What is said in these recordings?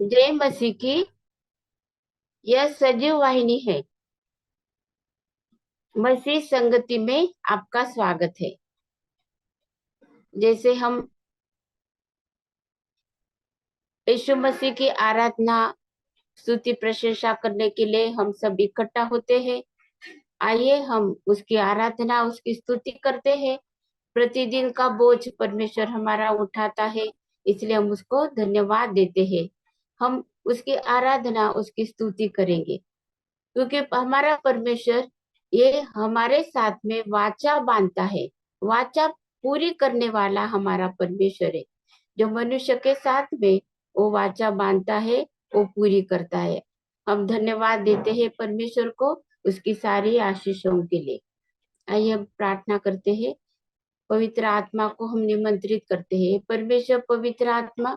जय मसीह की। यह सजीव वाहिनी है। मसीह संगति में आपका स्वागत है। जैसे हम यीशु मसीह की आराधना स्तुति प्रशंसा करने के लिए हम सब इकट्ठा होते हैं। आइए हम उसकी आराधना उसकी स्तुति करते हैं। प्रतिदिन का बोझ परमेश्वर हमारा उठाता है, इसलिए हम उसको धन्यवाद देते हैं। हम उसकी आराधना उसकी स्तुति करेंगे क्योंकि हमारा परमेश्वर ये हमारे साथ में वाचा बांधता है। वाचा पूरी करने वाला हमारा परमेश्वर है। जो मनुष्य के साथ में वो वाचा बांधता है, वो पूरी करता है। हम धन्यवाद देते हैं परमेश्वर को उसकी सारी आशीषों के लिए। आइए हम प्रार्थना करते हैं। पवित्र आत्मा को हम निमंत्रित करते हैं। परमेश्वर पवित्र आत्मा,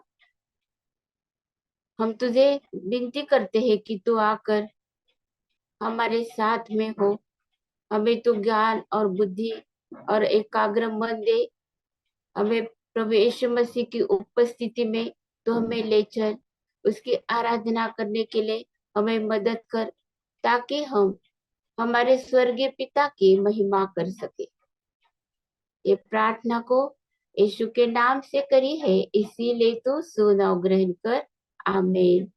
हम तुझे विनती करते हैं कि तू आकर हमारे साथ में हो। हमें तो ज्ञान और बुद्धि और एकाग्र मन दे। हमें प्रभु यीशु मसीह की उपस्थिति में तो हमें ले चल। उसकी आराधना करने के लिए हमें मदद कर, ताकि हम हमारे स्वर्गीय पिता की महिमा कर सके। ये प्रार्थना को यीशु के नाम से करी है, इसीलिए तो सुनो ग्रहण कर। आमीन।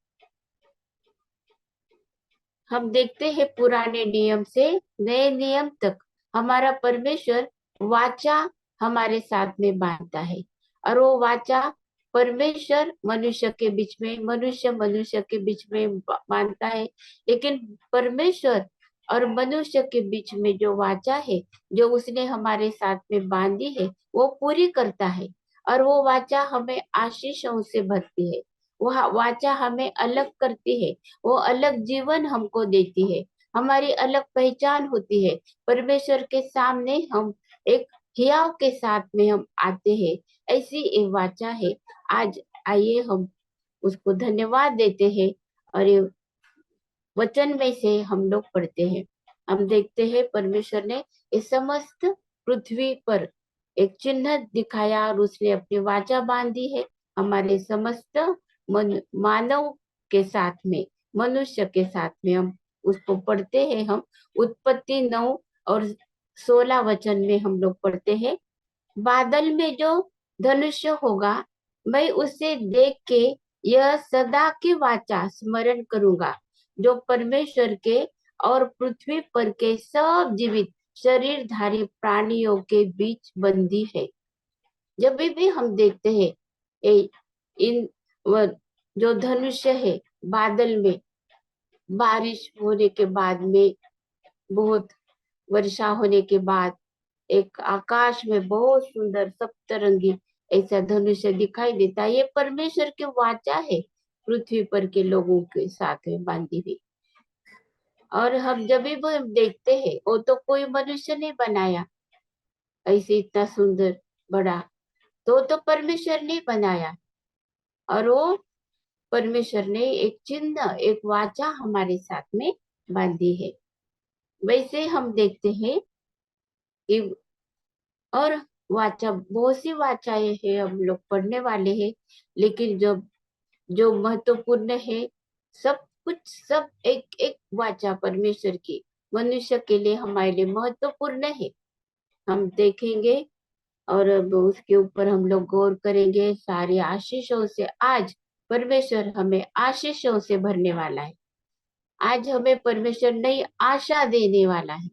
हम देखते हैं पुराने नियम से नए नियम तक हमारा परमेश्वर वाचा हमारे साथ में बांधता है। और वो वाचा परमेश्वर मनुष्य के बीच में, मनुष्य मनुष्य के बीच में बांधता है। लेकिन परमेश्वर और मनुष्य के बीच में जो वाचा है, जो उसने हमारे साथ में बांधी है, वो पूरी करता है। और वो वाचा हमें आशीषों से भरती है। वह वाचा हमें अलग करती है। वो अलग जीवन हमको देती है। हमारी अलग पहचान होती है। परमेश्वर के सामने हम एक हियाव के साथ में हम आते हैं। ऐसी एक वाचा है। आज आइए हम उसको धन्यवाद देते हैं। और ये वचन में से हम लोग पढ़ते हैं। हम देखते हैं परमेश्वर ने इस समस्त पृथ्वी पर एक चिन्ह दिखाया और उसने अपनी वाचा बांधी है हमारे समस्त मानव के साथ में, मनुष्य के साथ में। हम उसको पढ़ते हैं। हम उत्पत्ति 9 और 16 वचन में हम लोग पढ़ते हैं। बादल में जो धनुष्य होगा, मैं उसे देख के यह सदा की वाचा स्मरण करूंगा, जो परमेश्वर के और पृथ्वी पर के सब जीवित शरीरधारी प्राणियों के बीच बंदी है। जब भी हम देखते हैं इन जो धनुष्य है, बादल में बारिश होने के बाद में, बहुत वर्षा होने के बाद एक आकाश में बहुत सुंदर सप्तरंगी ऐसा धनुष्य दिखाई देता है। ये परमेश्वर की वाचा है पृथ्वी पर के लोगों के साथ में बांधी हुई। और हम जब भी वो देखते हैं, वो तो कोई मनुष्य नहीं बनाया ऐसे इतना सुंदर बड़ा, तो परमेश्वर ने बनाया। और वो परमेश्वर ने एक चिन्ह एक वाचा हमारे साथ में बांधी है। वैसे हम देखते हैं कि और वाचा बहुत सी वाचाएं हैं, हम लोग पढ़ने वाले हैं। लेकिन जब जो महत्वपूर्ण है, सब कुछ सब एक एक वाचा परमेश्वर की मनुष्य के लिए हमारे लिए महत्वपूर्ण है। हम देखेंगे और अब उसके ऊपर हम लोग गौर करेंगे। सारी आशीषों से आज परमेश्वर हमें आशीषों से भरने वाला है। आज हमें परमेश्वर नई आशा देने वाला है।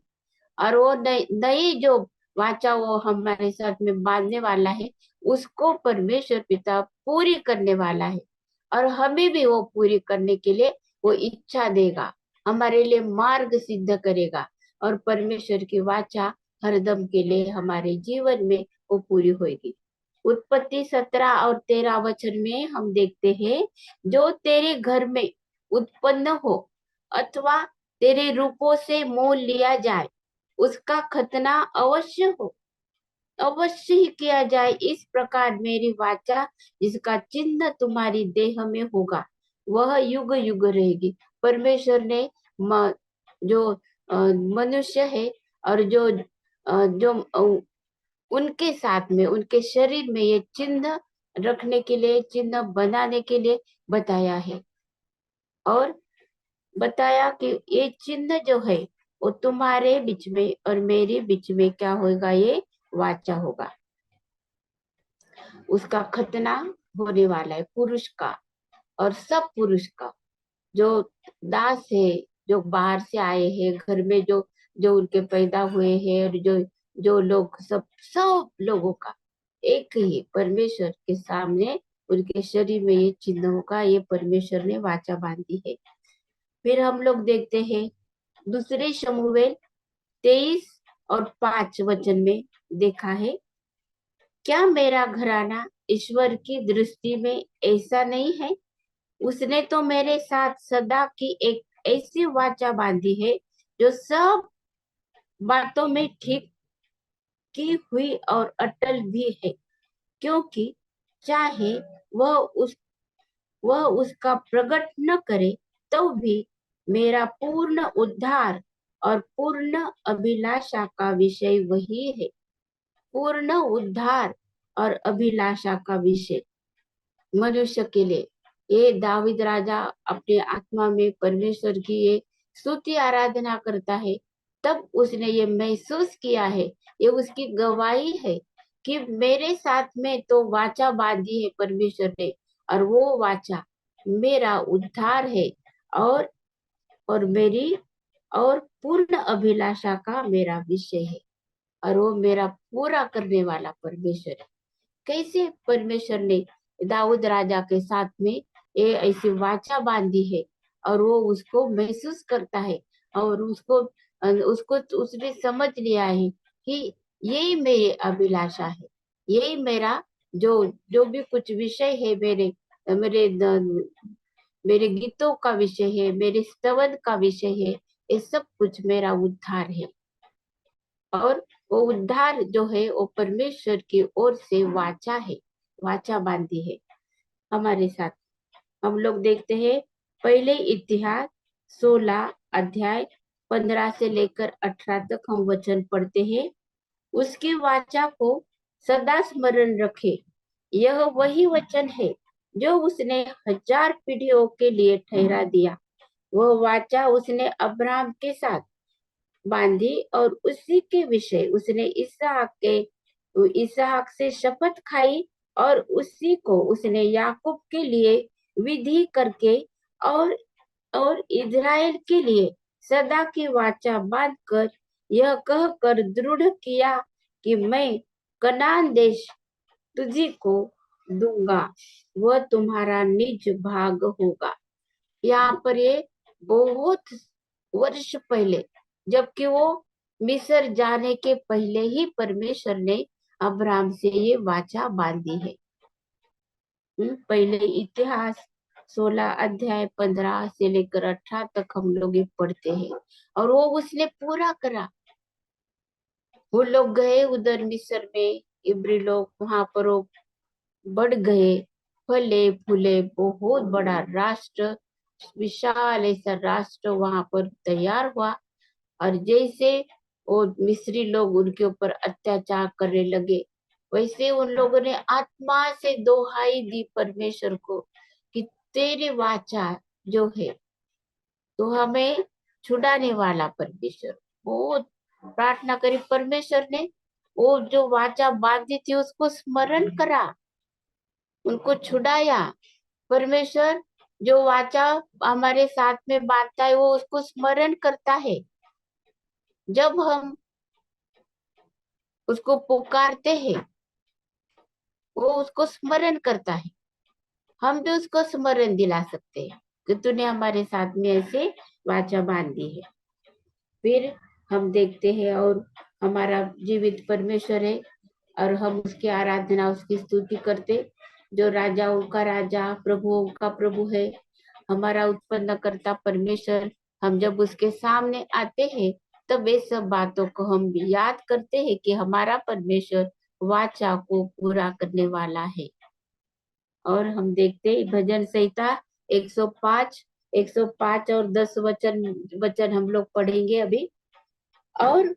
और वो नई नई जो वाचा वो हमारे साथ में बांधने वाला है, उसको परमेश्वर पिता पूरी करने वाला है। और हमें भी वो पूरी करने के लिए वो इच्छा देगा, हमारे लिए मार्ग सिद्ध करेगा। और परमेश्वर की वाचा हरदम के लिए हमारे जीवन में वो पूरी होगी। उत्पत्ति 17 और 13 वचन में हम देखते हैं, जो तेरे घर में उत्पन्न हो अथवा तेरे रूपों से मोल लिया जाए, उसका खतना अवश्य हो, अवश्य ही किया जाए। इस प्रकार मेरी वाचा जिसका चिन्ह तुम्हारी देह में होगा, वह युग युग रहेगी। परमेश्वर ने जो मनुष्य है और जो उनके साथ में उनके शरीर में ये चिन्ह रखने के लिए, चिन्ह बनाने के लिए बताया है। और बताया कि ये चिन्ह जो है वो तुम्हारे बीच में और मेरे बीच में क्या होगा, ये वाचा होगा। उसका खतना होने वाला है पुरुष का, और सब पुरुष का, जो दास है, जो बाहर से आए हैं घर में, जो जो उनके पैदा हुए हैं, और जो जो लोग सब सब लोगों का एक ही परमेश्वर के सामने उनके शरीर में ये चिन्ह होगा। ये परमेश्वर ने वाचा बांधी है। फिर हम लोग देखते हैं दूसरे शमूएल 23 और 5 वचन में देखा है, क्या मेरा घराना ईश्वर की दृष्टि में ऐसा नहीं है? उसने तो मेरे साथ सदा की एक ऐसी वाचा बांधी है जो सब बातों में ठीक की हुई और अटल भी है, क्योंकि चाहे वह उस वह उसका प्रकट न करे तो भी मेरा पूर्ण उद्धार और पूर्ण अभिलाषा का विषय वही है। पूर्ण उद्धार और अभिलाषा का विषय मनुष्य के लिए, ये दाविद राजा अपने आत्मा में परमेश्वर की ये स्तुति आराधना करता है। तब उसने ये महसूस किया है, ये उसकी गवाही है कि मेरे साथ में तो वाचा बांधी है परमेश्वर ने, और वो वाचा मेरा उद्धार है, और मेरी और पूर्ण अभिलाषा का मेरा विषय है, और वो मेरा पूरा करने वाला परमेश्वर है। कैसे परमेश्वर ने दाऊद राजा के साथ में ये ऐसी वाचा बांधी है, और वो उसको महसूस करता है, और उसको उसको उसने समझ लिया है कि यही मेरी अभिलाषा है, यही मेरा जो जो भी कुछ विषय है, मेरे मेरे मेरे गीतों का विषय है, मेरे स्तवन का विषय है, ये सब कुछ मेरा उद्धार है। और वो उद्धार जो है वो परमेश्वर की ओर से वाचा है, वाचा बांधी है हमारे साथ। हम लोग देखते हैं पहले इतिहास 16 अध्याय 15 से लेकर 18 तक हम वचन पढ़ते हैं। उसकी वाचा को सदा स्मरण रखे, यह वही वचन है जो उसने 1000 पीढ़ियों के लिए ठहरा दिया। वह वाचा उसने अब्राहम के साथ बांधी, और उसी के विषय उसने इसहाक से शपथ खाई, और उसी को उसने याकूब के लिए विधि करके और इज़राइल के लिए सदा की वाचा बांध कर यह कहकर दृढ़ किया कि मैं कनान देश तुझी को दूंगा, वह तुम्हारा निज भाग होगा। यहाँ पर ये बहुत वर्ष पहले, जबकि वो मिस्र जाने के पहले ही परमेश्वर ने अब्राहम से ये वाचा बांधी है। पहले इतिहास 16 अध्याय 15 से लेकर 18 तक हम लोग ये पढ़ते हैं, और वो उसने पूरा करा। वो लोग गए उधर मिस्र में, इब्री लोग वहां पर वो बढ़ गए, फले फूले बहुत बड़ा राष्ट्र, विशाल ऐसा राष्ट्र वहां पर तैयार हुआ। और जैसे वो मिस्री लोग उनके ऊपर अत्याचार करने लगे, वैसे उन लोगों ने आत्मा से दोहाई दी परमेश्वर को कि तेरी वाचा जो है, तो हमें छुड़ाने वाला परमेश्वर। बहुत प्रार्थना करी परमेश्वर ने, वो जो वाचा बांधी थी उसको स्मरण करा, उनको छुड़ाया। परमेश्वर जो वाचा हमारे साथ में बांधता है, वो उसको स्मरण करता है। जब हम उसको पुकारते हैं, वो उसको स्मरण करता है। हम भी उसको स्मरण दिला सकते हैं कि तूने हमारे साथ में ऐसे वाचा बांधी है। फिर हम देखते हैं, और हमारा जीवित परमेश्वर है, और हम उसकी आराधना उसकी स्तुति करते, जो राजाओं का राजा प्रभुओं का प्रभु है, हमारा उत्पन्न करता परमेश्वर। हम जब उसके सामने आते हैं, तब ये सब बातों को हम याद करते हैं कि हमारा परमेश्वर वाचा को पूरा करने वाला है। और हम देखते हैं भजन संहिता 105 105 और 10 वचन वचन हम लोग पढ़ेंगे अभी। और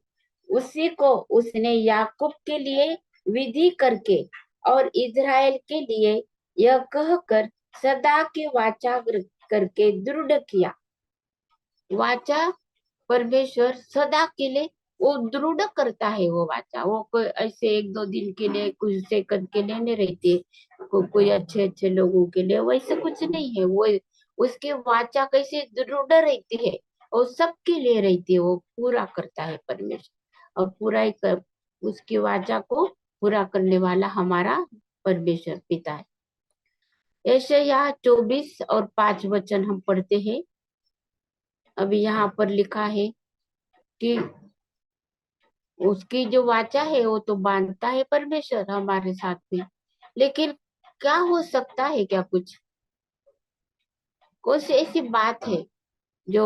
उसी को उसने याकूब के लिए विधि करके और इज़राइल के लिए यह कहकर सदा की वाचा करके दृढ़ किया। वाचा परमेश्वर सदा के लिए वो दृढ़ करता है। वो वाचा वो कोई ऐसे एक दो दिन के लिए कुछ सेकंड के लिए नहीं रहती है। कोई अच्छे अच्छे लोगों के लिए वैसे कुछ नहीं है। वो उसके वाचा कैसे दृढ़ रहती है, वो सबके लिए रहती है। वो पूरा करता है परमेश्वर, और पूरा ही उसकी वाचा को पूरा करने वाला हमारा परमेश्वर पिता है। यशायाह 24 और 5 वचन हम पढ़ते हैं। अभी यहाँ पर लिखा है कि उसकी जो वाचा है वो तो बांधता है परमेश्वर हमारे साथ में, लेकिन क्या हो सकता है, क्या कुछ कुछ ऐसी बात है जो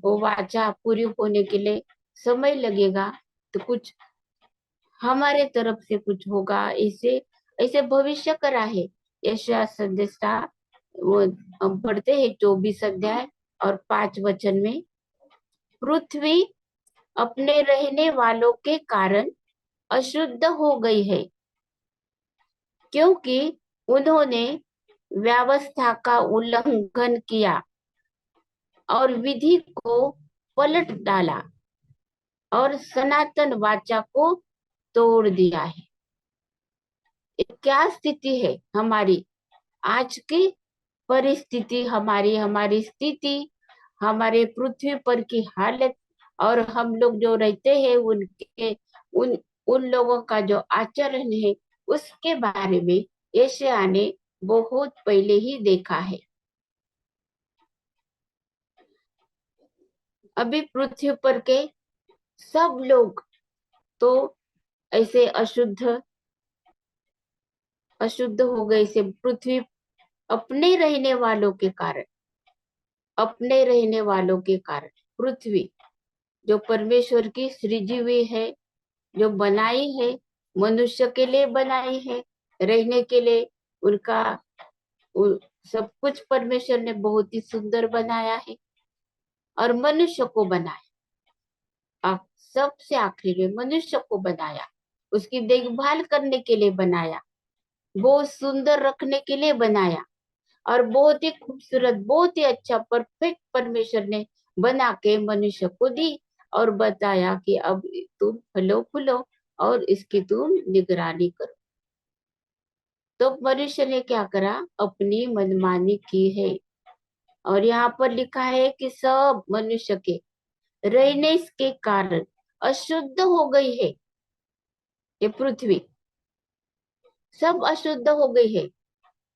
वो वाचा पूरी होने के लिए समय लगेगा, तो कुछ हमारे तरफ से कुछ होगा, ऐसे ऐसे भविष्य करा है। यशायाह संदेशा वो हम पढ़ते हैं 24 अध्याय और 5 वचन में, पृथ्वी अपने रहने वालों के कारण अशुद्ध हो गई है, क्योंकि उन्होंने व्यवस्था का उल्लंघन किया और विधि को पलट डाला और सनातन वाचा को तोड़ दिया है। ये क्या स्थिति है हमारी आज की परिस्थिति, हमारी हमारी स्थिति, हमारे पृथ्वी पर की हालत, और हम लोग जो रहते हैं उनके उन उन लोगों का जो आचरण है, उसके बारे में यशायाह ने बहुत पहले ही देखा है। अभी पृथ्वी पर के सब लोग तो ऐसे अशुद्ध अशुद्ध हो गए से, पृथ्वी अपने रहने वालों के कारण, अपने रहने वालों के कारण पृथ्वी जो परमेश्वर की सृजी हुई है, जो बनाई है, मनुष्य के लिए बनाई है, रहने के लिए उनका उ, सब कुछ परमेश्वर ने बहुत ही सुंदर बनाया है, और मनुष्य को बनाया। सबसे आखिरी में मनुष्य को बनाया, उसकी देखभाल करने के लिए बनाया, बहुत सुंदर रखने के लिए बनाया, और बहुत ही खूबसूरत, बहुत ही अच्छा परफेक्ट परमेश्वर ने बना के मनुष्य को दी, और बताया कि अब तुम फलो फूलो और इसकी तुम निगरानी करो। तो मनुष्य ने क्या करा, अपनी मनमानी की है। और यहाँ पर लिखा है कि सब मनुष्य के रहने के कारण अशुद्ध हो गई है ये पृथ्वी, सब अशुद्ध हो गई है।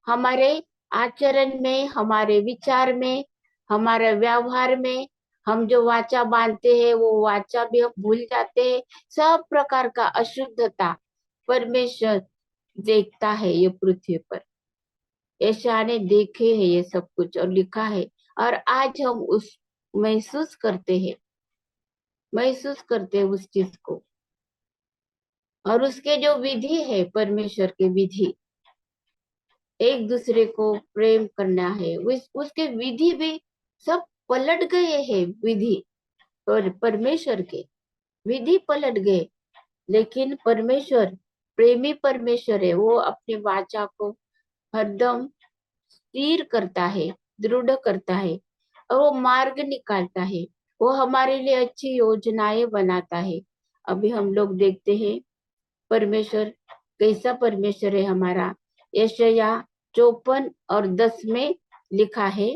हमारे आचरण में, हमारे विचार में, हमारे व्यवहार में, हम जो वाचा बांधते हैं वो वाचा भी हम भूल जाते हैं। सब प्रकार का अशुद्धता परमेश्वर देखता है ये पृथ्वी पर। यशायाह ने देखे है ये सब कुछ और लिखा है, और आज हम उस महसूस करते हैं उस चीज को। और उसके जो विधि है, परमेश्वर के विधि, एक दूसरे को प्रेम करना है, उसके विधि भी सब पलट गए हैं। विधि और परमेश्वर के विधि पलट गए, लेकिन परमेश्वर प्रेमी परमेश्वर है। वो अपनी वाचा को हरदम स्थिर करता है, दृढ़ करता है, और वो मार्ग निकालता है। वो हमारे लिए अच्छी योजनाएं बनाता है। अभी हम लोग देखते हैं परमेश्वर कैसा परमेश्वर है हमारा। यशायाह 54 और 10 में लिखा है,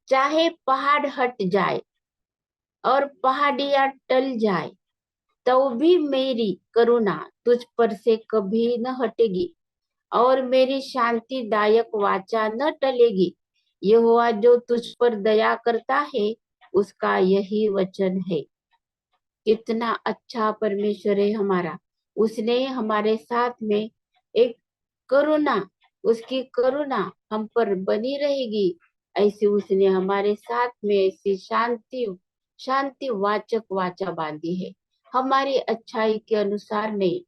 चाहे पहाड़ हट जाए और पहाड़ियां टल जाए, तो भी मेरी करुणा तुझ पर से कभी न हटेगी, और मेरी शांतिदायक वाचा न टलेगी। यहोवा जो तुझ पर दया करता है, उसका यही वचन है। कितना अच्छा परमेश्वर है हमारा। उसने हमारे साथ में एक करुणा, उसकी करुणा हम पर बनी रहेगी, ऐसी उसने हमारे साथ में ऐसी शांति शांति वाचक वाचा बांधी है। हमारी अच्छाई के अनुसार नहीं,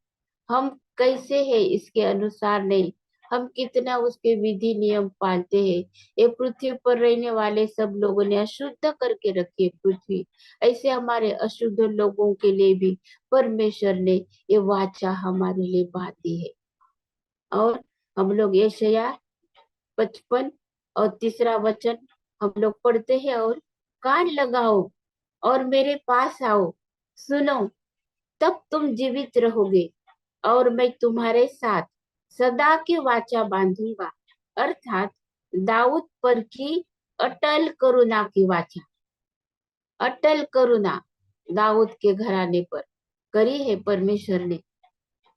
हम कैसे हैं इसके अनुसार नहीं, हम कितना उसके विधि नियम पालते हैं। ये पृथ्वी पर रहने वाले सब लोगों ने अशुद्ध करके रखी है पृथ्वी, ऐसे हमारे अशुद्ध लोगों के लिए भी परमेश्वर ने ये वाचा हमारे लिए बांधी है। और हम लोग यशायाह 55 और तीसरा वचन हम लोग पढ़ते हैं, और कान लगाओ और मेरे पास आओ, सुनो, तब तुम जीवित रहोगे और मैं तुम्हारे साथ सदा की वाचा बांधूंगा, अर्थात दाऊद पर की अटल करुणा की वाचा। अटल करुणा दाऊद के घराने पर करी है परमेश्वर ने,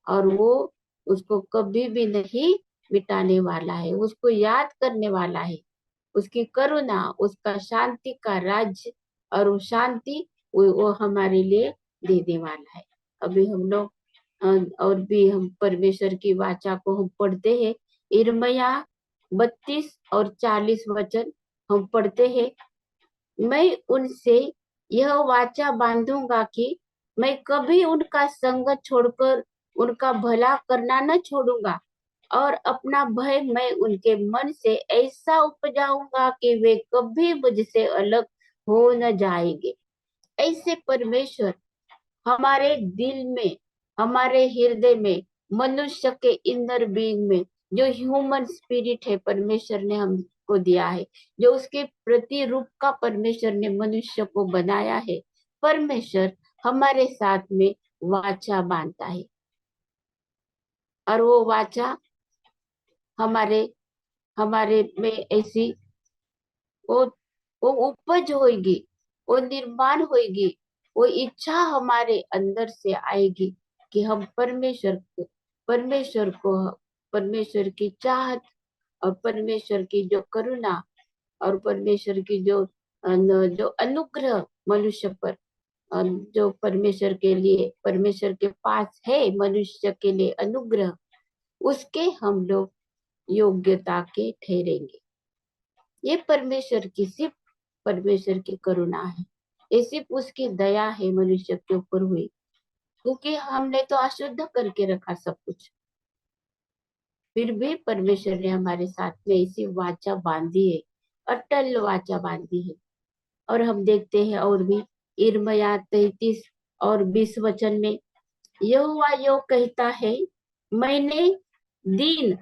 और वो उसको कभी भी नहीं मिटाने वाला है, उसको याद करने वाला है। उसकी करुणा, उसका शांति का राज्य, और वो शांति वो हमारे लिए देने वाला है। अभी हम लोग और भी हम परमेश्वर की वाचा को हम पढ़ते हैं। इर्मया 32 और 40 वचन हम पढ़ते हैं। मैं उनसे यह वाचा बांधूंगा कि मैं कभी उनका संग छोड़कर उनका भला करना न छोड़ूंगा, और अपना भय मैं उनके मन से ऐसा उपजाऊंगा कि वे कभी मुझसे अलग हो न जाएंगे। ऐसे परमेश्वर हमारे दिल में, हमारे हृदय में, मनुष्य के इनर बीइंग में जो ह्यूमन स्पिरिट है परमेश्वर ने हमको दिया है, जो उसके प्रतिरूप का परमेश्वर ने मनुष्य को बनाया है, परमेश्वर हमारे साथ में वाचा बांधता है। और वो वाचा हमारे हमारे में ऐसी वो वो उपज होगी, वो निर्माण होगी, वो इच्छा हमारे अंदर से आएगी कि हम परमेश्वर को परमेश्वर की चाहत और परमेश्वर की जो करुणा और परमेश्वर की जो अनुग्रह मनुष्य पर, जो परमेश्वर के लिए, परमेश्वर के पास है मनुष्य के लिए अनुग्रह, उसके हम लोग योग्यता के ठहरेंगे। ये सिर्फ परमेश्वर की करुणा है, ये सिर्फ उसकी दया है मनुष्य के ऊपर हुई, क्योंकि हमने तो अशुद्ध करके रखा सब कुछ, फिर भी परमेश्वर ने हमारे साथ में ऐसी वाचा बांधी है, अटल वाचा बांधी है। और हम देखते हैं और भी इर्मया 33 और 20 वचन में यहोवा यो कहता है, मैंने दिन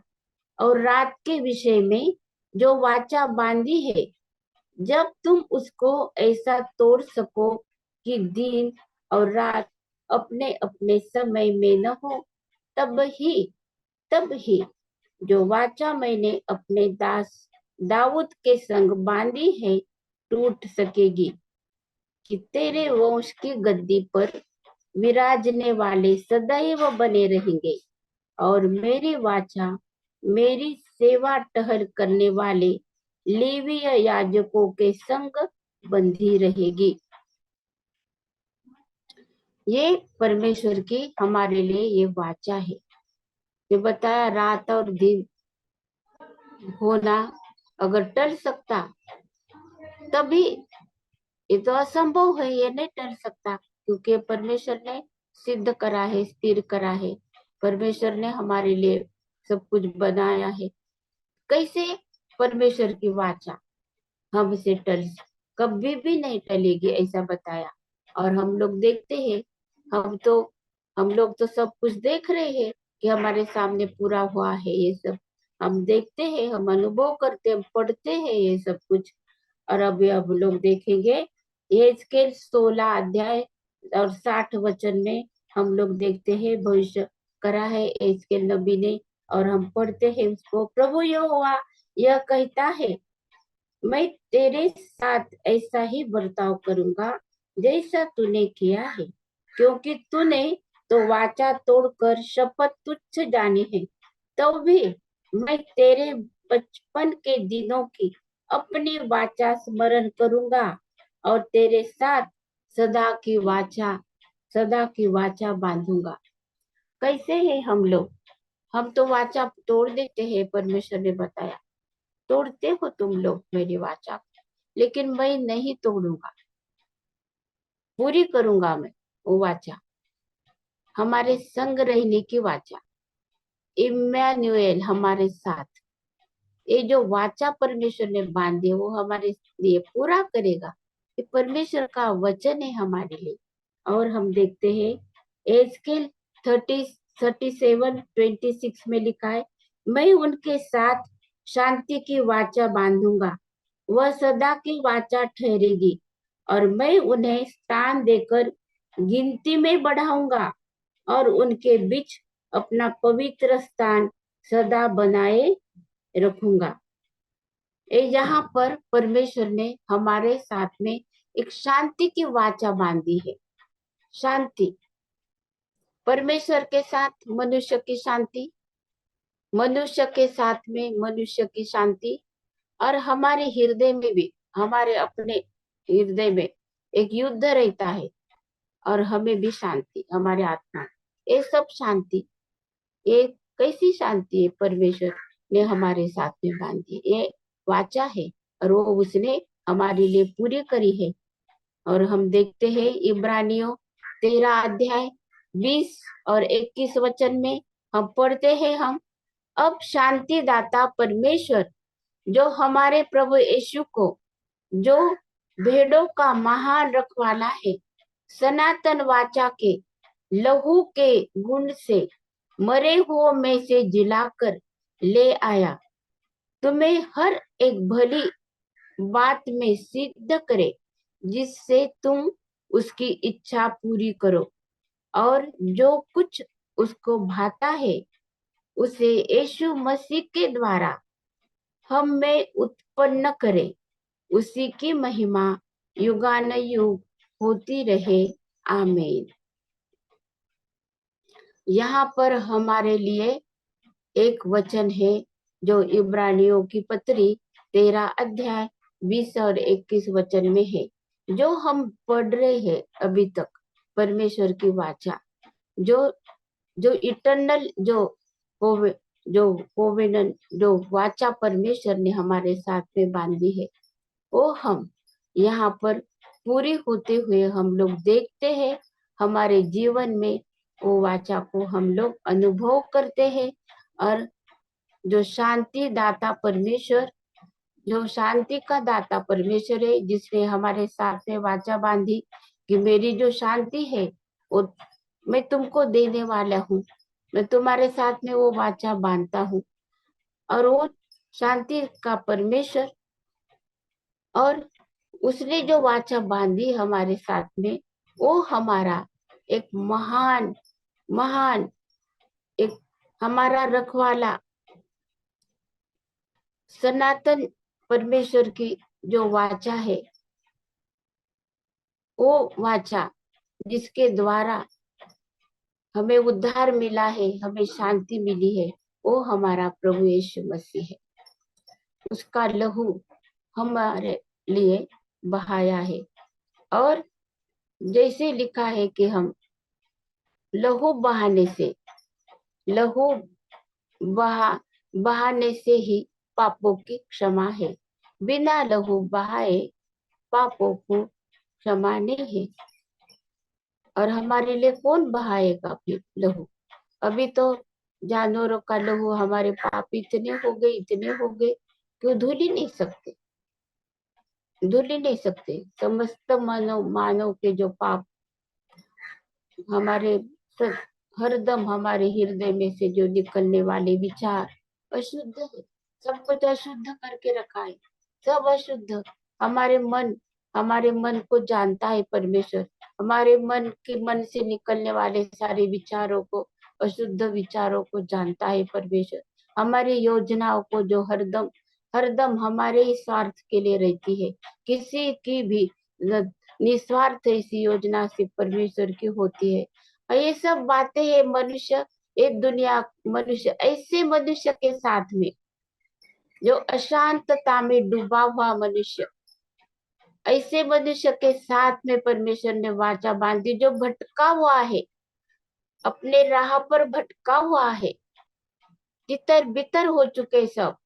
और रात के विषय में जो वाचा बांधी है, जब तुम उसको ऐसा तोड़ सको कि दिन और रात अपने अपने समय में न हो, तब ही जो वाचा मैंने अपने दास दाऊद के संग बांधी है टूट सकेगी, कि तेरे वंश की गद्दी पर विराजने वाले सदैव बने रहेंगे, और मेरी वाचा मेरी सेवा टहल करने वाले लेवीय याजकों के संग बंधी रहेगी। ये परमेश्वर की हमारे लिए ये वाचा है। ये बताया रात और दिन होना अगर टल सकता, तभी ये तो असंभव है, ये नहीं टल सकता, क्योंकि परमेश्वर ने सिद्ध करा है, स्थिर करा है। परमेश्वर ने हमारे लिए सब कुछ बनाया है। कैसे परमेश्वर की वाचा हमसे कभी भी नहीं टलेगी, ऐसा बताया। और हम लोग देखते हैं, हम तो हम लोग तो सब कुछ देख रहे हैं कि हमारे सामने पूरा हुआ है ये सब। हम देखते हैं, हम अनुभव करते, हम पढ़ते हैं ये सब कुछ। और अभी अब लोग देखेंगे यहेजकेल 16 अध्याय और 60 वचन में हम लोग देखते हैं भविष्य करा है यहेजकेल नबी ने, और हम पढ़ते हैं उसको। प्रभु यहोवा यह कहता है, मैं तेरे साथ ऐसा ही बर्ताव करूंगा जैसा तूने किया है, क्योंकि तूने तो वाचा तोड़कर शपथ तुच्छ जानी है। तो भी मैं तेरे बचपन के दिनों की अपनी वाचा स्मरण करूंगा और तेरे साथ सदा सदा की वाचा बांधूंगा। कैसे है हम लोग? हम तो वाचा तोड़ देते हैं, परमेश्वर ने बताया तोड़ते हो तुम लोग मेरी वाचा, लेकिन मैं नहीं तोड़ूंगा, पूरी करूंगा मैं वो वाचा, हमारे संग रहने की वाचा, इम्मानुएल हमारे साथ। ये जो वाचा परमेश्वर ने बांधी वो हमारे लिए पूरा करेगा। ये परमेश्वर का वचन है हमारे लिए। और हम देखते हैं एजकेल 37:26 में लिखा है, मैं उनके साथ शांति की वाचा बांधूंगा, वह सदा की वाचा ठहरेगी, और मैं उन्हें स्थान देकर गिनती में बढ़ाऊंगा और उनके बीच अपना पवित्र स्थान सदा बनाए रखूंगा। यहाँ पर परमेश्वर ने हमारे साथ में एक शांति की वाचा बांधी है। शांति, परमेश्वर के साथ मनुष्य की शांति, मनुष्य के साथ में मनुष्य की शांति, और हमारे हृदय में भी, हमारे अपने हृदय में एक युद्ध रहता है, और हमें भी शांति, हमारे आत्मा, ये सब शांति, ये कैसी शांति है परमेश्वर ने हमारे साथ में बांधी, ये वाचा है, और वो उसने हमारे लिए पूरी करी है। और हम देखते हैं इब्रानियों 13 अध्याय 20 और 21 वचन में हम पढ़ते हैं, हम अब शांति दाता परमेश्वर जो हमारे प्रभु यीशु को, जो भेड़ों का महान रखवाला है, सनातन वाचा के लहू के गुण से मरे हुओं में से जिलाकर ले आया, तुम्हें हर एक भली बात में सिद्ध करे, जिससे तुम उसकी इच्छा पूरी करो, और जो कुछ उसको भाता है उसे यीशु मसीह के द्वारा हम में उत्पन्न करे, उसी की महिमा युगानुयुग होती रहे, आमीन। यहाँ पर हमारे लिए एक वचन है जो इब्रानियों की पत्री 13 अध्याय 20 और 21 वचन में है, जो हम पढ़ रहे हैं अभी तक। परमेश्वर की वाचा, जो जो इटर्नल, जो वाचा परमेश्वर ने हमारे साथ में बांधी है, वो हम यहाँ पर पूरी होते हुए हम लोग देखते हैं। हमारे जीवन में वो वाचा को हम लोग अनुभव करते हैं। और जो शांति दाता परमेश्वर, जो शांति का दाता परमेश्वर है, जिसने हमारे साथ में वाचा बांधी कि मेरी जो शांति है वो मैं तुमको देने वाला हूँ, मैं तुम्हारे साथ में वो वाचा बांधता हूँ। और वो शांति का परमेश्वर, और उसने जो वाचा बांधी हमारे साथ में, वो हमारा एक महान महान एक हमारा रखवाला, सनातन परमेश्वर की जो वाचा है, वो वाचा जिसके द्वारा हमें उद्धार मिला है, हमें शांति मिली है, वो हमारा प्रभु यीशु मसीह है। उसका लहू हमारे लिए बहाया है। और जैसे लिखा है कि हम लहू बहाने से, लहू बहाने से ही पापों की क्षमा है, बिना लहू बहाए पापों को क्षमा नहीं है। और हमारे लिए कौन बहाएगा फिर लहू? अभी तो जानवरों का लहू, हमारे पाप इतने हो गए, इतने हो गए कि धुल ही नहीं सकते, धुल ही नहीं सकते। समस्त मानव के जो पाप हमारे हरदम हमारे हृदय में से जो निकलने वाले विचार अशुद्ध है, सब कुछ अशुद्ध करके रखा है, सब अशुद्ध। हमारे मन को जानता है परमेश्वर, हमारे मन से निकलने वाले सारे विचारों को, अशुद्ध विचारों को जानता है परमेश्वर। हमारी योजनाओं को जो हरदम हरदम हमारे ही स्वार्थ के लिए रहती है, किसी की भी निस्वार्थ ऐसी योजना से परमेश्वर की होती है। और ये सब बातें है मनुष्य, एक दुनिया मनुष्य, ऐसे मनुष्य के साथ में जो अशांतता में डूबा हुआ मनुष्य, ऐसे मनुष्य के साथ में परमेश्वर ने वाचा बांधी, जो भटका हुआ है, अपने राह पर भटका हुआ है, तितर बितर हो चुके सब,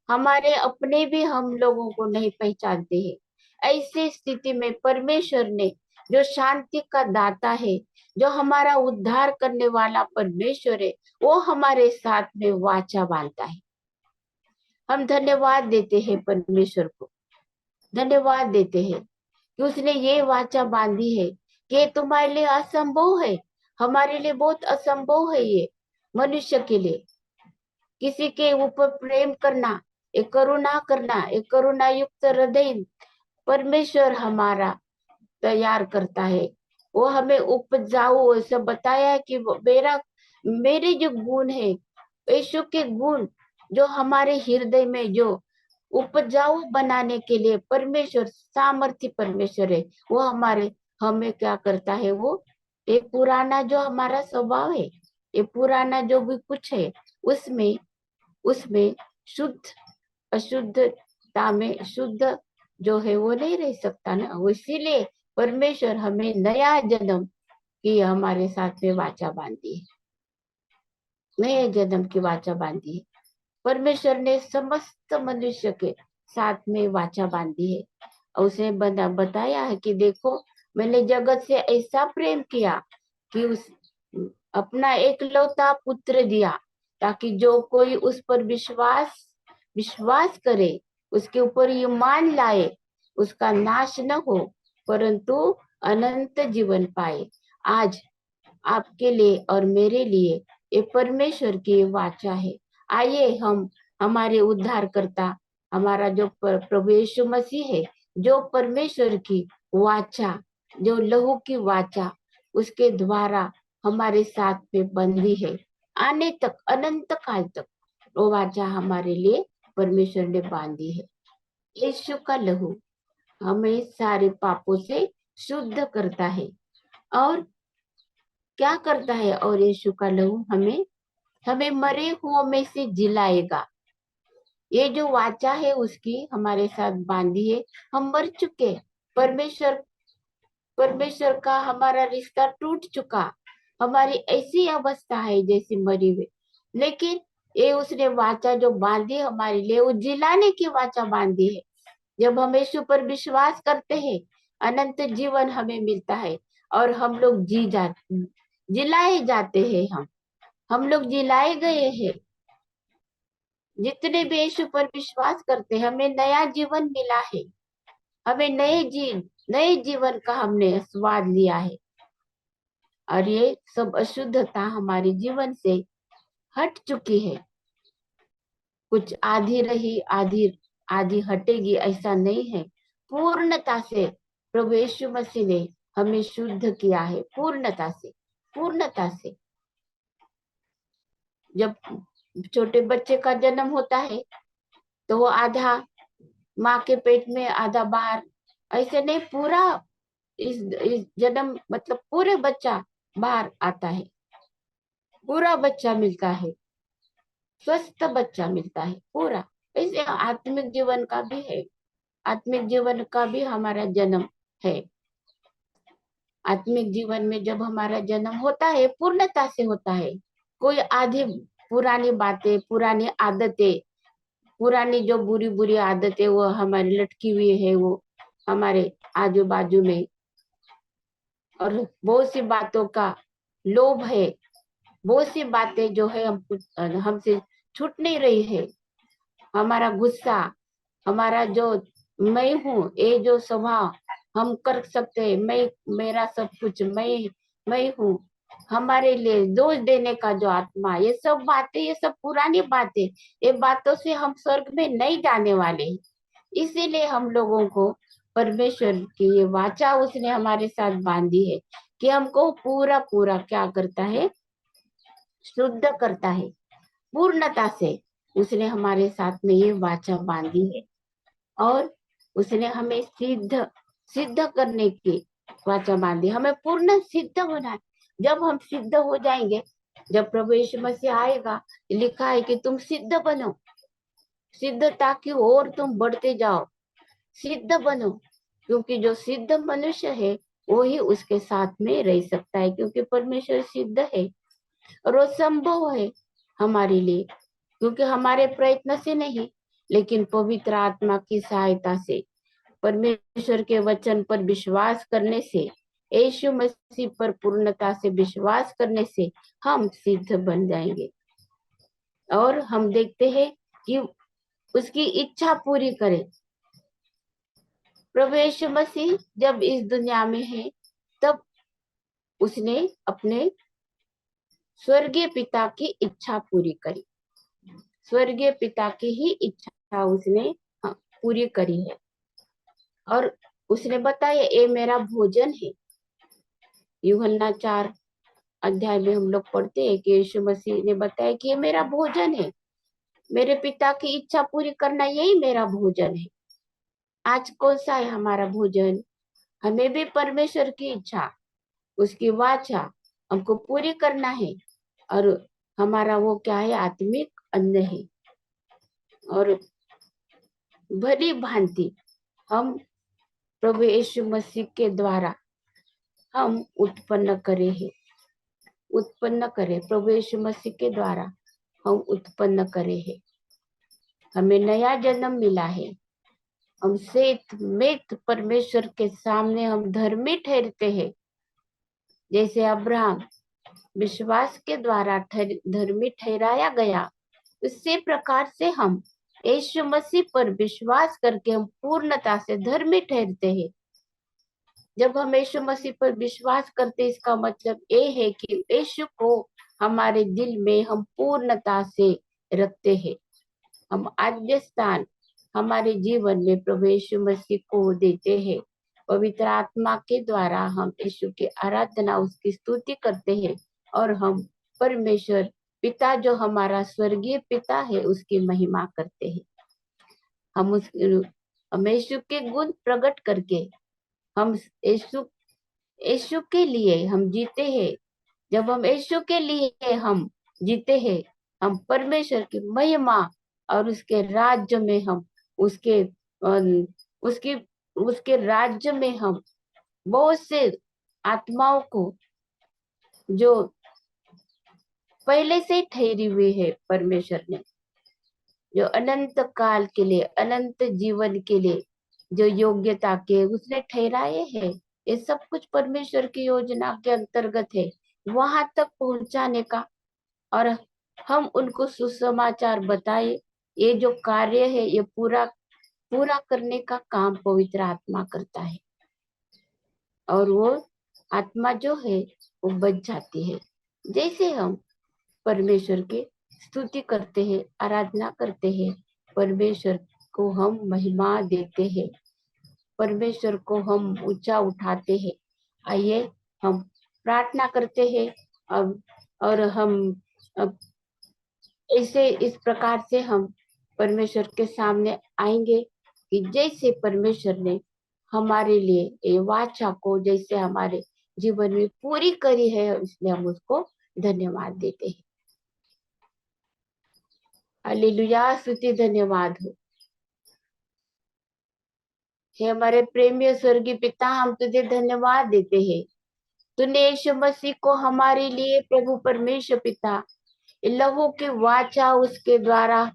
हमारे अपने भी हम लोगों को नहीं पहचानते हैं। ऐसी स्थिति में परमेश्वर ने, जो शांति का दाता है, जो हमारा उद्धार करने वाला परमेश्वर है, वो हमारे साथ में वाचा बांधता है। हम धन्यवाद देते हैं परमेश्वर को, धन्यवाद देते हैं कि उसने ये वाचा बांधी है कि तुम्हारे लिए असंभव है, हमारे लिए बहुत असंभव है ये मनुष्य के लिए। किसी के ऊपर प्रेम करना, एक करुणा करना, एक करुणा युक्त हृदय परमेश्वर हमारा तैयार करता है। वो हमें उपजाऊ ऐसा बताया है कि मेरा मेरे जो गुण है, यीशु के गुण जो हमारे हृदय में जो उपजाऊ बनाने के लिए परमेश्वर सामर्थ्य परमेश्वर है, वो हमारे हमें क्या करता है, वो ये पुराना जो हमारा स्वभाव है, ये पुराना जो भी कुछ है, उसमें उसमें शुद्ध अशुद्धता में शुद्ध जो है वो नहीं रह सकता ना। वो इसीलिए परमेश्वर हमें नया जन्म की हमारे साथ में वाचा बांधी है, नए जन्म की वाचा बांधी है। परमेश्वर ने समस्त मनुष्य के साथ में वाचा बांधी है। और उसने बताया है कि देखो, मैंने जगत से ऐसा प्रेम किया कि उस अपना एकलौता पुत्र दिया, ताकि जो कोई उस पर विश्वास विश्वास करे, उसके ऊपर ईमान लाए, उसका नाश न हो, परंतु अनंत जीवन पाए। आज आपके लिए और मेरे लिए ये परमेश्वर की वाचा है। आइए हम हमारे उद्धारकर्ता, हमारा जो प्रभु यीशु मसीह है, जो परमेश्वर की वाचा, जो लहू की वाचा, उसके द्वारा हमारे साथ में बंधी है, आने तक, अनंत काल तक वो वाचा हमारे लिए परमेश्वर ने बांधी है। यीशु का लहू हमें सारे पापों से शुद्ध करता है। और क्या करता है, और यीशु का लहू हमें हमें मरे हुओं में से जिलाएगा। ये जो वाचा है उसकी हमारे साथ बांधी है। हम मर चुके, परमेश्वर परमेश्वर का हमारा रिश्ता टूट चुका, हमारी ऐसी अवस्था है जैसी मरी हुई, लेकिन ये उसने वाचा जो बांधी हमारे लिए, वो जिलाने की वाचा बांधी है। जब हम यीशु पर विश्वास करते हैं, अनंत जीवन हमें मिलता है, और हम लोग जिलाए जाते हैं। हम लोग जिलाए गए हैं। जितने भी यीशु पर विश्वास करते हैं, हमें नया जीवन मिला है। हमें नए जीवन का हमने स्वाद लिया है। और ये सब अशुद्धता हमारे जीवन से हट चुकी है। कुछ आधी रही, आधी आधी हटेगी, ऐसा नहीं है। पूर्णता से प्रभु यीशु मसीह ने हमें शुद्ध किया है, पूर्णता से, पूर्णता से। जब छोटे बच्चे का जन्म होता है, तो वो आधा माँ के पेट में, आधा बाहर, ऐसे नहीं, पूरा इस जन्म मतलब पूरे बच्चा बाहर आता है, पूरा बच्चा मिलता है, स्वस्थ बच्चा मिलता है पूरा। ऐसे आत्मिक जीवन का भी है, आत्मिक जीवन का भी हमारा जन्म है। आत्मिक जीवन में जब हमारा जन्म होता है, पूर्णता से होता है। कोई आधी पुरानी बातें, पुरानी आदतें, पुरानी जो बुरी बुरी आदतें वो हमारी लटकी हुई है, वो हमारे आजू बाजू में, और बहुत सी बातों का लोभ है, बहुत सी बातें जो है हमसे छूट नहीं रही है। हमारा गुस्सा, हमारा जो मैं हूँ, ये जो स्वभाव हम कर सकते हैं, मैं, मेरा सब कुछ मैं हूँ, हमारे लिए दोष देने का जो आत्मा, ये सब बातें, ये सब पुरानी बातें, ये बातों से हम स्वर्ग में नहीं जाने वाले हैं। इसीलिए हम लोगों को परमेश्वर की ये वाचा उसने हमारे साथ बांधी है, कि हमको पूरा पूरा क्या करता है, शुद्ध करता है, पूर्णता से। उसने हमारे साथ में ये वाचा बांधी है, और उसने हमें सिद्ध सिद्ध करने की वाचा बांधी, हमें पूर्ण सिद्ध होना है। जब हम सिद्ध हो जाएंगे, जब प्रभु यीशु मसीह आएगा, लिखा है कि तुम सिद्ध बनो, सिद्धता की ओर तुम बढ़ते जाओ, सिद्ध बनो। क्योंकि जो सिद्ध मनुष्य है, वो ही उसके साथ में रह सकता है, क्योंकि परमेश्वर सिद्ध है। और वो संभव है हमारे लिए, क्योंकि हमारे प्रयत्न से नहीं, लेकिन पवित्र आत्मा की सहायता से, परमेश्वर के वचन पर विश्वास करने से, यीशु मसीह पर पूर्णता से विश्वास करने से हम सिद्ध बन जाएंगे। और हम देखते हैं कि उसकी इच्छा पूरी करे। प्रभु यीशु मसीह जब इस दुनिया में है, तब उसने अपने स्वर्गीय पिता की इच्छा पूरी करी। स्वर्गीय पिता की ही इच्छा उसने पूरी करी है। और उसने बताया ये मेरा भोजन है। यूहन्ना 4 अध्याय में हम लोग पढ़ते हैं कि यीशु मसीह ने बताया कि ये मेरा भोजन है, मेरे पिता की इच्छा पूरी करना यही मेरा भोजन है। आज कौन सा है हमारा भोजन? हमें भी परमेश्वर की इच्छा, उसकी वाचा हमको पूरी करना है। और हमारा वो क्या है? आत्मिक अन्न है। और भली भांति हम प्रभु यीशु मसीह के द्वारा हम उत्पन्न करे हैं, उत्पन्न करे, प्रभु यीशु मसीह के द्वारा हम उत्पन्न करे हैं। हमें नया जन्म मिला है। हम श्वेत मेत परमेश्वर के सामने हम धर्मी ठहरते हैं। जैसे अब्राहम विश्वास के द्वारा धर्मी ठहराया गया, उसी प्रकार से हम यीशु मसीह पर विश्वास करके हम पूर्णता से धर्मी ठहरते हैं। जब हम यीशु मसीह पर विश्वास करते, इसका मतलब ये है कि यीशु को हमारे दिल में हम पूर्णता से रखते हैं। हम आद्य स्थान हमारे जीवन में प्रभु यीशु मसीह को देते हैं। पवित्र आत्मा के द्वारा हम यीशु की आराधना, उसकी स्तुति करते हैं और हम परमेश्वर पिता, जो हमारा स्वर्गीय पिता है, उसकी महिमा करते हैं। हम यीशु के गुण प्रकट करके हम यीशु के लिए हम जीते हैं। जब हम यीशु के लिए हम जीते हैं, हम परमेश्वर की महिमा और उसके राज्य में हम उसके उसकी उसके राज्य में हम बहुत से आत्माओं को जो पहले से ठहरी हुई है, परमेश्वर ने जो अनंत काल के लिए, अनंत जीवन के लिए जो योग्यता के उसने ठहराए हैं, ये सब कुछ परमेश्वर की योजना के अंतर्गत है, वहां तक पहुंचाने का। और हम उनको सुसमाचार बताए, ये जो कार्य है ये पूरा पूरा करने का काम पवित्र आत्मा करता है। और वो आत्मा जो है वो बच जाती है। जैसे हम परमेश्वर की स्तुति करते हैं, आराधना करते हैं, परमेश्वर को हम महिमा देते हैं, परमेश्वर को हम ऊंचा उठाते हैं। आइए हम प्रार्थना करते हैं। अब और हम अब ऐसे इस प्रकार से हम परमेश्वर के सामने आएंगे कि जैसे परमेश्वर ने हमारे लिए ये वाचा को जैसे हमारे जीवन में पूरी करी है, इसलिए हम उसको धन्यवाद देते हैं। हालेलुया, स्तुति धन्यवाद हो। हे हमारे प्रेमी स्वर्गीय पिता, हम तुझे धन्यवाद देते हैं। तूने यीशु मसीह को हमारे लिए प्रभु परमेश्वर पिता लहू की वाचा, उसके द्वारा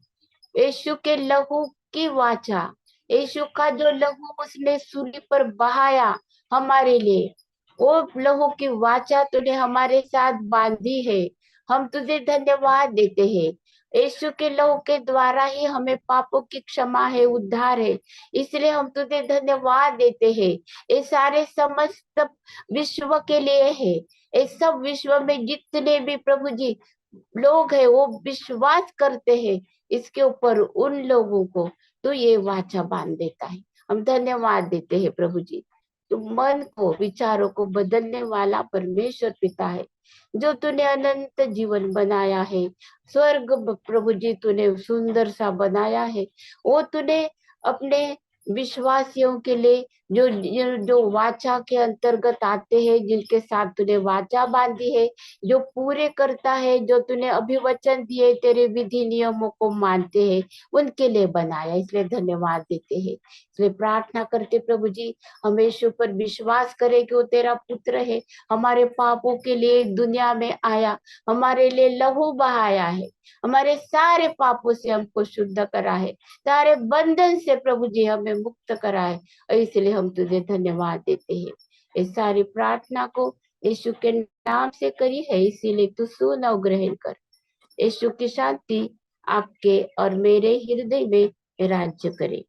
यीशु के लहू की वाचा, यीशु का जो लहू उसने सूली पर बहाया हमारे लिए, वो लहू की वाचा तूने हमारे साथ बांधी है। हम तुझे धन्यवाद देते हैं। यीशु के लहू के द्वारा ही हमें पापों की क्षमा है, उद्धार है, इसलिए हम तुझे धन्यवाद देते हैं। ये सारे समस्त विश्व के लिए है। इस सब विश्व में जितने भी प्रभु जी लोग है वो विश्वास करते हैं इसके ऊपर, उन लोगों को तो ये वाचा बांध देता है। हम धन्यवाद देते हैं प्रभु जी। तो मन को, विचारों को बदलने वाला परमेश्वर पिता है, जो तूने अनंत जीवन बनाया है, स्वर्ग प्रभु जी तूने सुंदर सा बनाया है, वो तूने अपने विश्वासियों के लिए जो वाचा के अंतर्गत आते हैं, जिनके साथ तूने वाचा बांधी है, जो पूरे करता है, जो तूने अभिवचन दिए, तेरे विधि नियमों को मानते हैं, उनके लिए बनाया, इसलिए धन्यवाद देते हैं। इसलिए प्रार्थना करते प्रभु जी, हम यीशु पर विश्वास करें कि वो तेरा पुत्र है, हमारे पापों के लिए दुनिया में आया, हमारे लिए लहू बहाया है, हमारे सारे पापों से हमको शुद्ध करा है, सारे बंधन से प्रभु जी हमें मुक्त करा है, और इसलिए हम तुझे धन्यवाद देते हैं। इस सारी प्रार्थना को यीशु के नाम से करी है, इसीलिए तू सुन और ग्रहण कर। यीशु की शांति आपके और मेरे हृदय में राज्य करे।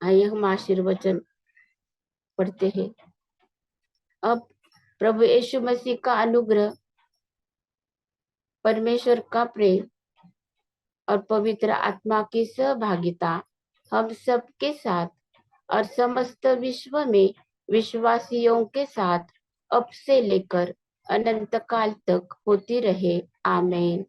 आइए हम आशीर्वचन पढ़ते हैं। अब प्रभु यीशु मसीह का अनुग्रह, परमेश्वर का प्रेम और पवित्र आत्मा की सहभागिता हम सबके साथ और समस्त विश्व में विश्वासियों के साथ अब से लेकर अनंत काल तक होती रहे। आमीन।